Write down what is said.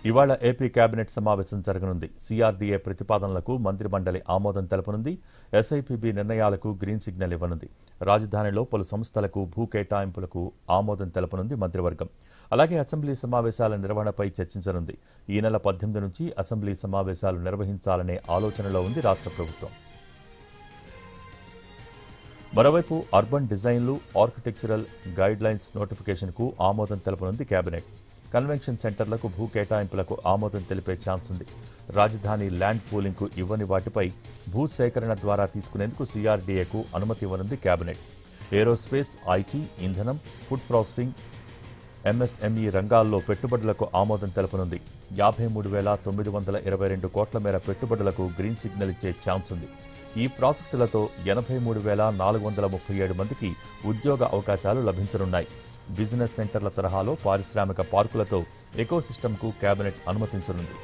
ఇవాళ AP cabinet సమావేశం జరగనుంది. సిఆర్డీఏ ప్రతిపాదనలకు మంత్రిమండలి ఆమోదం తెలపనుంది. ఎస్ఐపిబి నిర్ణయాలకు గ్రీన్ సిగ్నల్ ఇవ్వనుంది. రాజధానిలో పలు సంస్థలకు భూ కేటాయింపులకు ఆమోదం తెలపనుంది మంత్రివర్గం. అలాగే అసెంబ్లీ సమావేశాల నిర్వహణపై చర్చించనుంది. ఈ నెల 18 నుంచి అసెంబ్లీ సమావేశాలు నిర్వహించాలనే ఆలోచనలో ఉంది రాష్ట్ర ప్రభుత్వం. మరోవైపు అర్బన్ డిజైన్లు, ఆర్కిటెక్చరల్ గైడ్లైన్స్ నోటిఫికేషన్కు ఆమోదం తెలపనుంది కేబినెట్. కన్వెన్షన్ సెంటర్లకు భూ కేటాయింపులకు ఆమోదం తెలిపే ఛాన్స్ ఉంది. రాజధాని ల్యాండ్ పూలింగ్కు ఇవ్వని వాటిపై భూ సేకరణ ద్వారా తీసుకునేందుకు సిఆర్డీఏకు అనుమతి ఇవ్వనుంది కేబినెట్. ఏరోస్పేస్, ఐటీ, ఇంధనం, ఫుడ్ ప్రాసెసింగ్, ఎంఎస్ఎంఈ రంగాల్లో పెట్టుబడులకు ఆమోదం తెలపనుంది. 53,922 కోట్ల మేర పెట్టుబడులకు గ్రీన్ సిగ్నల్ ఇచ్చే ఛాన్స్ ఉంది. ఈ ప్రాజెక్టులతో 83,437 మందికి ఉద్యోగ అవకాశాలు లభించనున్నాయి. బిజినెస్ సెంటర్ల తరహాలో పారిశ్రామిక పార్కులతో ఎకోసిస్టమ్కు కేబినెట్ అనుమతించనుంది.